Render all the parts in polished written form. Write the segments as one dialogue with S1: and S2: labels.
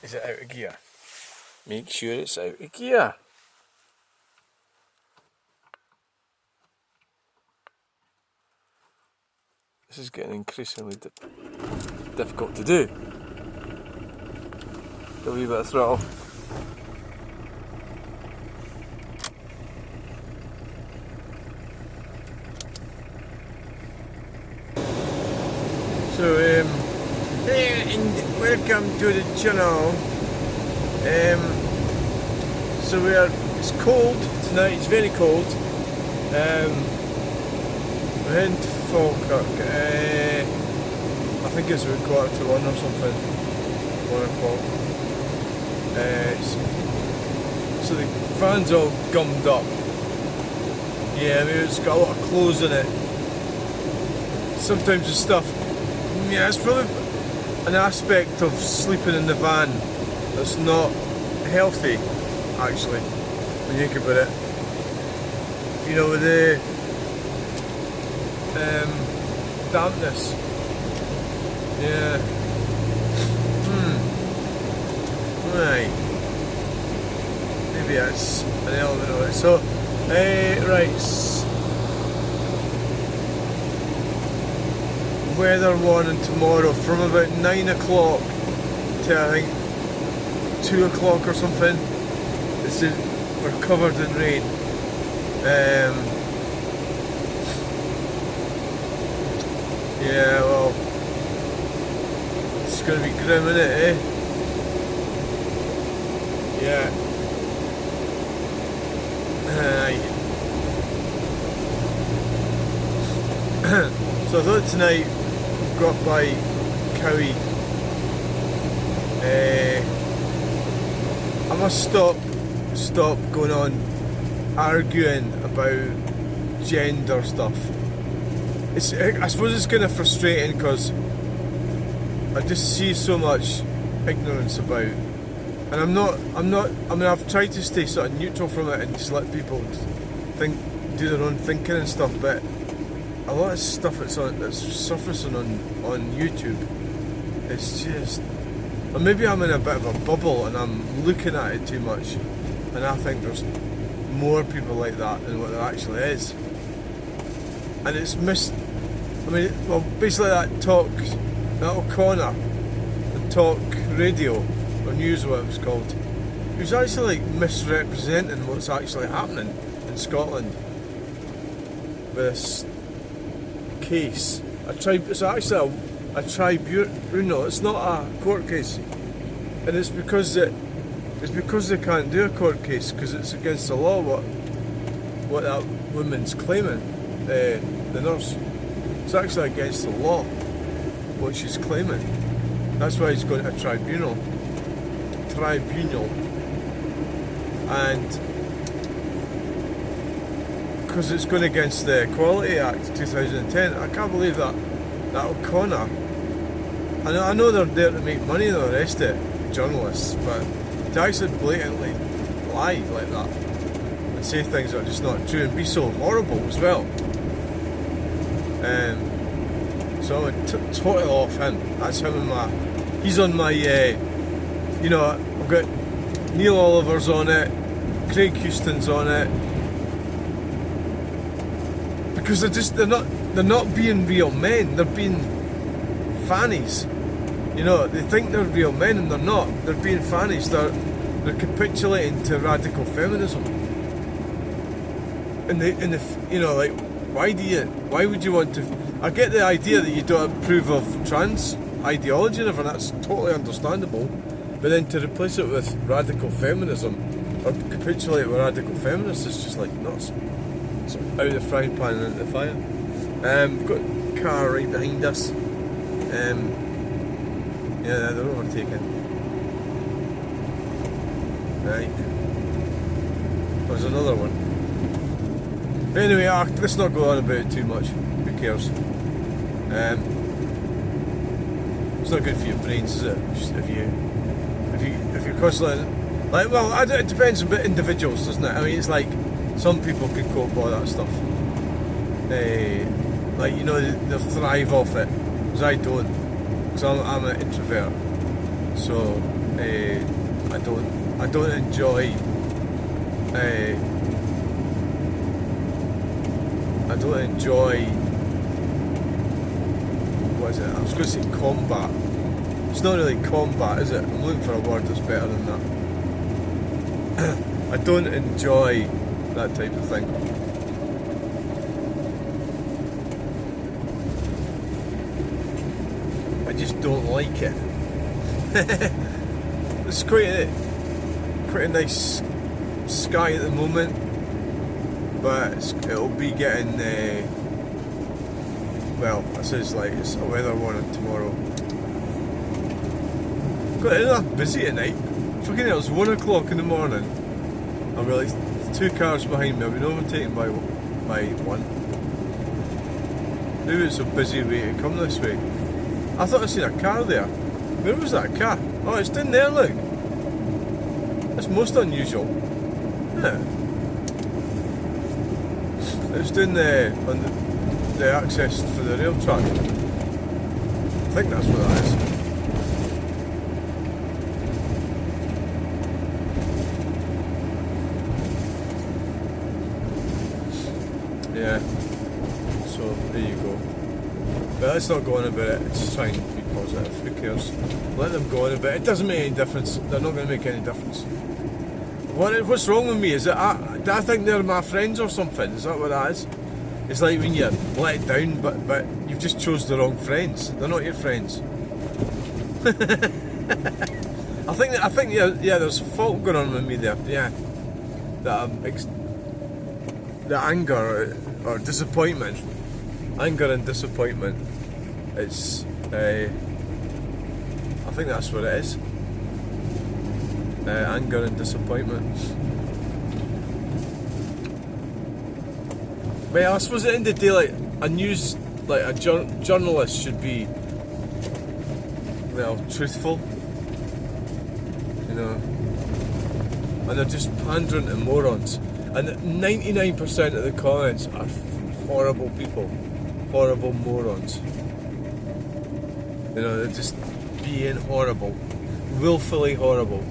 S1: Is it out of gear? Make sure it's out of gear. This is getting increasingly difficult to do. A wee bit of throttle. So, hey, and welcome to the channel. So it's cold tonight, it's very cold. We're heading to Falkirk. I think it's about 1:45 or something. 1 o'clock. So the van's all gummed up. Yeah, I mean, it's got a lot of clothes in it. Sometimes the stuff, yeah, it's probably an aspect of sleeping in the van that's not healthy, actually, when you think about it. You know, with the dampness. Yeah. Right. Maybe that's an element of it. So, right. Weather warning tomorrow from about 9 o'clock to I think 2 o'clock or something. We're covered in rain. Yeah, well, it's going to be grim, isn't it, eh? Yeah. So I thought tonight we've got by Cowie. I must stop going on arguing about gender stuff. I suppose it's kind of frustrating because I just see so much ignorance about, and I mean, I've tried to stay sort of neutral from it and just let people do their own thinking and stuff, but a lot of stuff that's surfacing on YouTube, it's just, or maybe I'm in a bit of a bubble and I'm looking at it too much, and I think there's more people like that than what there actually is. And it's basically that O'Connor, the talk radio, or news, or what it was called, he was actually like misrepresenting what's actually happening in Scotland with this case. It's actually a tribunal, it's not a court case. And it's because they can't do a court case, because it's against the law what that woman's claiming, the nurse. It's actually against the law what she's claiming. That's why he's going to a tribunal. And because it's going against the Equality Act 2010, I can't believe that O'Connor, I know they're there to make money and the rest of it, journalists, but to actually blatantly lie like that and say things that are just not true and be so horrible as well. So I'm totally off him. That's him and he's on my, I've got Neil Oliver's on it, Craig Houston's on it, because they're not being real men, they're being fannies. You know, they think they're real men and they're not. They're being fannies. They're capitulating to radical feminism. Why would you want to? I get the idea that you don't approve of trans ideology and everything. That's totally understandable. But then to replace it with radical feminism or capitulate with radical feminists is just like nuts. So out of the frying pan and into the fire. We've got a car right behind us. Yeah, they're overtaken. Right. There's another one. Anyway, let's not go on about it too much. Who cares? It's not good for your brains, is it? If you're constantly it depends on individuals, doesn't it? I mean, it's like some people could cope with all that stuff. They thrive off it, because I don't. Because I'm an introvert. So I don't enjoy what is it? I was going to say combat. It's not really combat, is it? I'm looking for a word that's better than that. I don't enjoy that type of thing. I just don't like it. It's quite a nice sky at the moment, but it'll be getting well, I say it's a weather warning tomorrow. Got enough busy at night. Fucking hell, it's 1 o'clock in the morning. I'll be like 2 cars behind me. I've been overtaken by one. Maybe it's a busy way to come this way. I thought I seen a car there. Where was that car? Oh, it's down there, look. That's most unusual. Yeah. It's down there on the access for the rail track. I think that's what that is. Yeah. So there you go. But let's not go on about it. It's trying to be positive. Who cares? Let them go on about it. It doesn't make any difference. They're not going to make any difference. What's wrong with me? Is it I think they're my friends or something? Is that what that is? It's like when you're let down, but you've just chose the wrong friends. They're not your friends. I think yeah. There's a fault going on with me there. Yeah. The anger or disappointment. Anger and disappointment. It's I think that's what it is. Anger and disappointment. Well, I suppose at the end of the day, a journalist should be, well, truthful, you know, and they're just pandering to morons, and 99% of the comments are from horrible people, horrible morons, you know, they're just being horrible, willfully horrible.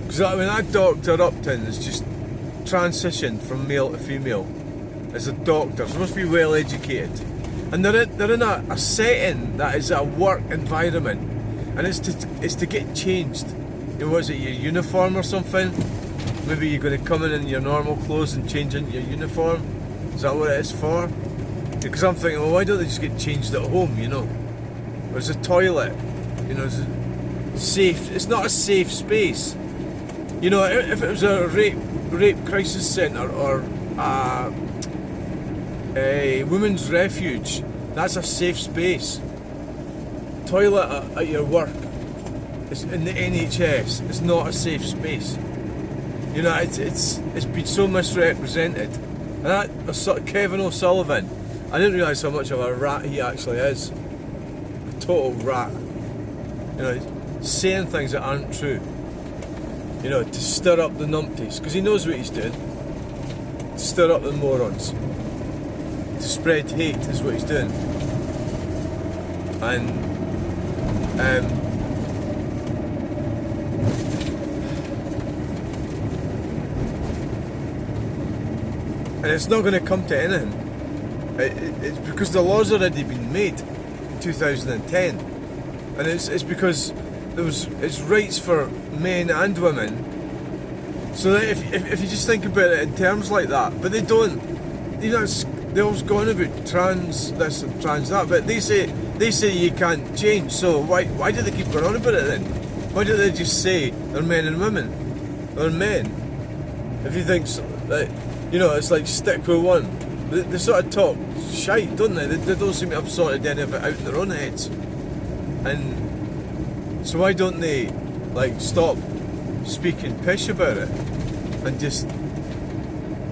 S1: Because I mean, that Dr. Upton has just transitioned from male to female as a doctor, so must be well educated, and they're in a setting that is a work environment, and it's to get changed. You know, what is it, your uniform or something? Maybe you're going to come in your normal clothes and change into your uniform. Is that what it is for? Because I'm thinking, well, why don't they just get changed at home? You know, there's a toilet. You know, it's safe. It's not a safe space. You know, if it was a rape crisis centre or a women's refuge, that's a safe space. Toilet at your work, it's in the NHS, it's not a safe space. You know, it's been so misrepresented. And that sort of Kevin O'Sullivan, I didn't realise how much of a rat he actually is. A total rat. You know, saying things that aren't true. You know, to stir up the numpties, because he knows what he's doing. To stir up the morons. To spread hate is what he's doing. And it's not going to come to anything. It's because the law's already been made in 2010, and it's because it's rights for men and women. So that if you just think about it in terms like that, but they don't. You know, they always go on about trans this and trans that, but they say you can't change. So why do they keep going on about it then? Why don't they just say they're men and women? They're men. If you think so, that, you know, it's like stick with one. They sort of talk shite, don't they? They don't seem to have sorted any of it out in their own heads. And so why don't they stop speaking pish about it and just?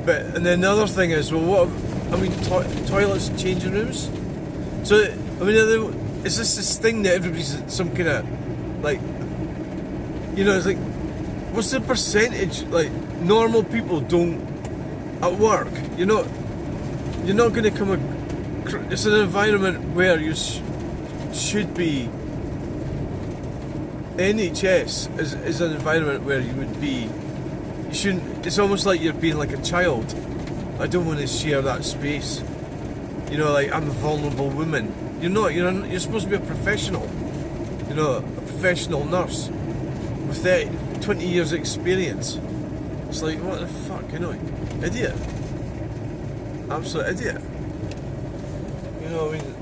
S1: But and then the other thing is, well, toilets and changing rooms. So I mean, is this thing that everybody's some kind of you know, it's like, what's the percentage normal people don't at work? You're not going to come. It's an environment where you should be the NHS is an environment where you would be. You shouldn't. It's almost like you're being like a child. I don't want to share that space. You know, like I'm a vulnerable woman. You're not. You're supposed to be a professional. You know, a professional nurse with 20 years experience. It's like, what the fuck, you know, idiot. Absolute idiot. You know, I mean,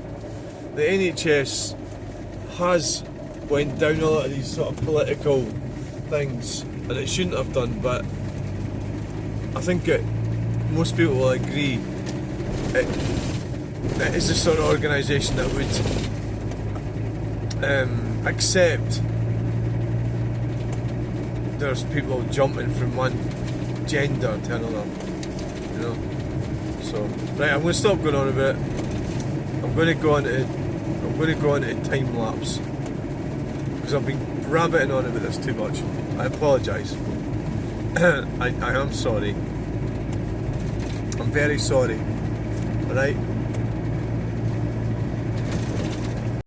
S1: the NHS has went down a lot of these sort of political things, and it shouldn't have done, but I think most people will agree it is the sort of organisation that would accept there's people jumping from one gender to another, you know. So, right, I'm going to stop going on about it. I'm going to go on to time lapse because I've been rabbiting on about this too much. I apologise. I am sorry. I'm very sorry. Alright?